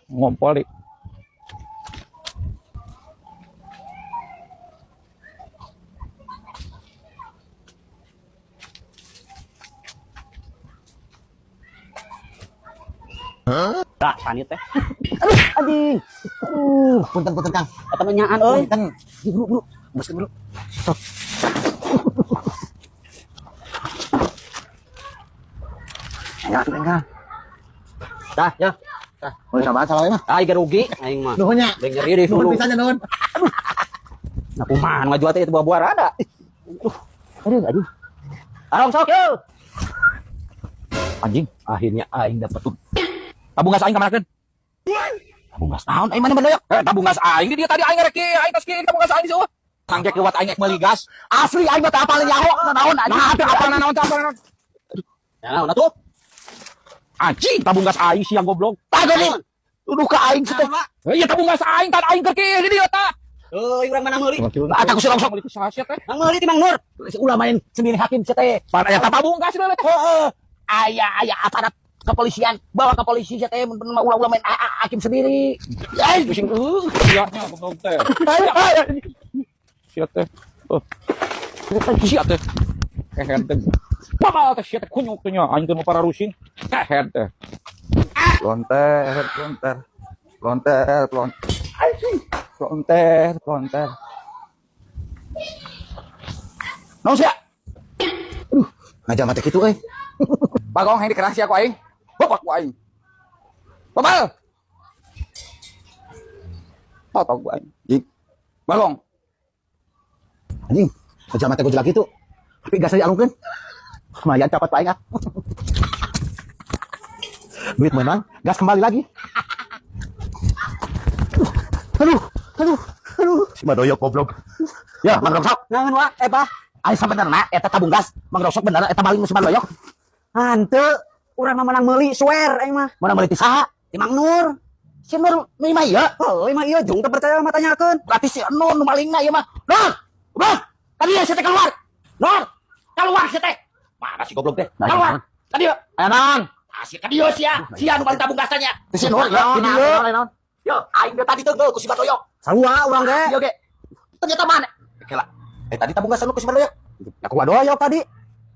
ngompol di. Tak panit teh. Aduh, punten Kang. Eta mah nyaan euy. Punten. Buru, boskeun buru. Ya, Kang. Dah, ya. Mau samaan salah mah. Ai rugi aing mah. Nuhun nya. Beung nyeri deui Nuhun dulu. pisan nya nuhun. Nah kumaha ngajual teh itu buah-buah rada. Aduh. Arong sok yeuh. Anjing, akhirnya aing dapat tuh. Tabung gas aing kamanakeun? Tabung gas naon aing mana bener ya? Tabung gas aing di dia tadi aing rek aing tas kieu tabung gas aing seueuh. Sangjek lewat aing meuli gas. Asli aing mah teu apal nyaho naon anjing. Nah, teu apal naon teu apal naon. Ya naon atuh? Anjing, tabung gas aing siang goblok. Tah geuning. Duduh ka aing teh. Iya tabung gas aing tan aing keur kieu di dieu tah. Euy, urang mana meuli? Ata ku surong sok. Meuli ku saha teh? Mang meuli ti Mang Nur. Ulah main sendiri hakim teh. Pan aya tabung gas deuleu teh. Heeh. Aya aparat kepolisian bawa ke polisi saya teh ulah main hakim sendiri. Pusing sia nya goblok teh. Sia teh. Sia teh. Keher teh. Pama teh sia teh kunyuk teh nya aing teh mau para rusing. Keher teh. Lonter. Naon sia? Ngajak mati kitu euy. Bagong yang dikerasi aku aing. Bapak ku aing. Babal. Bapak ku aing. Bagong. Anjing, ngajak mati ku jelek kitu. Tapi gas aya alungkeun. Lumayan cepat paing ah. Duit menang, gas kembali lagi. Aduh. Si Madoyok goblok. Ya, Mang Rongsok. Naon wa? Pak. Aing sabenerna eta tabung gas, Mang Rongsok bener eta maling si Madoyok. Hanteu, urang mah menang meuli swear aing mah. Mana meuli ti saha? Ti Mang Nur. Si Nur nu mah ieu. Heuh, mah ieu jeung teu percaya mah tanyakeun. Berarti si Nur nu malingna ieu mah. Nur! Udah! Tadi ya si teh keluar. Nur! Keluar si teh. Mana si goblok teh? Keluar. Tadi ya. Aya naon? Si kadieu sia. Sia nu paling tabung gasanya. Si Nur ya, di dieu. Yo, aing teh tadi teu ku si Madoyok. Sarua urang ge. Yo ge. Ternyata mana? Kela. Tadi tabung gas nu ku si Madoyok. Aku Madoyok tadi.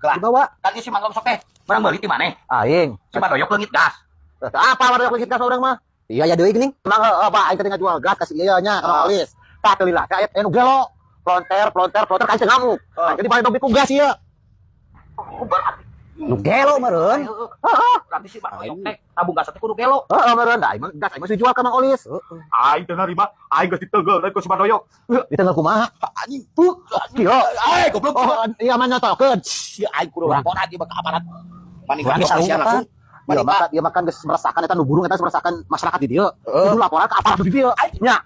Kelah. Dibawa. Tadi si Mang Rongsok teh menang meuli ti maneh. Aing. Si Madoyok leungit gas. Apa Madoyok leungit gas urang mah? Iya ya deui geuning. Tenang apa aing teh ngajual gas ka si ieu nya ka alis. Tah teu lila ka anu gelo. Plonter kan teu ngamuk. Jadi balik dompet ku gas ieu. Nu gelo meureun. Heeh. Berarti si Madoyok teh tabung gas teh kudu gelo. Heeh meureun da aing gas aing mah dijual ka Mang Olis. Aing teh narima, aing geus diteugel ku si Madoyok. Ditengah kumaha? Anjing. Kieu. Goblok. Iya mah nyotokeun. Si aing kudu laporan di ka aparat. Mani Kurang ka sarua langsung. dia makan geus meresahkan eta nu burung eta meresahkan masyarakat di dieu. Kudu laporan ka aparat di dieu. Nya.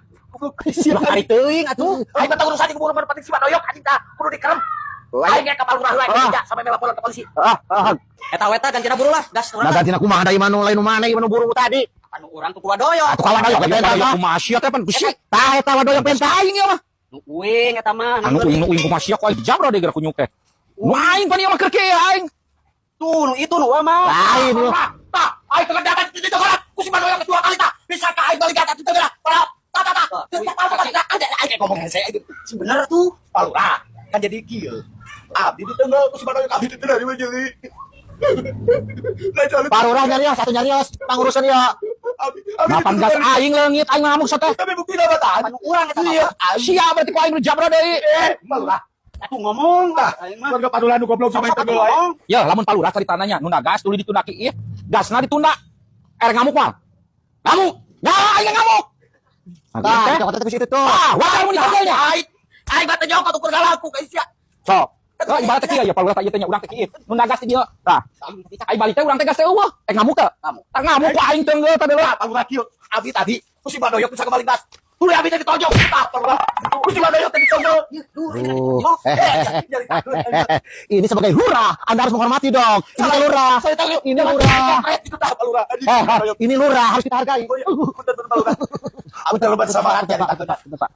Sia hari teuing atuh. Aing mah teu urusan di kuburan penting si Madoyok anjing tah kudu dikerem. Aing ge kapal lurah lain sampai laporan ke polisi. Eta weta gantina buru lah, gas urang. Nah gantina kumaha da ieu mah lain nu mana ieu nu burung tadi. Anu urang tuh Madoyok. Atuh kawan Madoyok penta kumaha sia teh pan bisi. Tah eta Madoyok penta aing ieu mah. Nu uing eta mah. Anu uing kumaha sia ku aing jabro deui geura kunyuk teh. Nu aing pan ieu mah keur kieu aing. Tuh nu itu nu mah. Lain ieu. Tah, aing teu dapat di dieu ku si Madoyok dua kali tah. Bisa ka aing balik data teu geura. Tah. Aing ngomong saya si bener tuh. Palura kan jadi kieu. Abdi ditengah ku si Madoyok abdi ditengah di majeli. Parurah nyarios, satu nyarios, pangurusan ya. Mapan gas aing leungit aing ngamuk sateh. Tapi bukti na bataan. Anu urang eta mah. Sia berarti ku aing nu jabro deui. Palura. Aku ngomong tah aing mah. Warga Padulan nu goblok sampai tegel aing. Ya lamun palurah cari tanahnya nu gas tuluy ditunda ki ieu. Gasna ditunda. Ngamuk mah. Ngamuk. Ya aing ngamuk. Tah, kata teh situ tuh. Wah mun ditegelnya. Aing mah teh jauh ka tukur galaku ka sia. Sok. Ibarat kieu ya palurah teh ieu teh nya urang teh kieu. Nu gas di dieu. Tah. Aing balik teh urang teh gas teh eueuh. Ngamuk teh. Ngamuk ku aing teh geus teh lah. Palura kieu. Abdi tadi ku si Madoyok bisa kembali gas. Tuluy abdi teh ditonjok. Tah, palura. Ku si Madoyok teh ditonjok. Ini sebagai lurah, Anda harus menghormati dong. Ini kan lurah. Saya tahu. Ini lurah. Itu tah palura. Ini lurah harus kita hargai. Punten palura. Abdi lupa sama hati. Pak.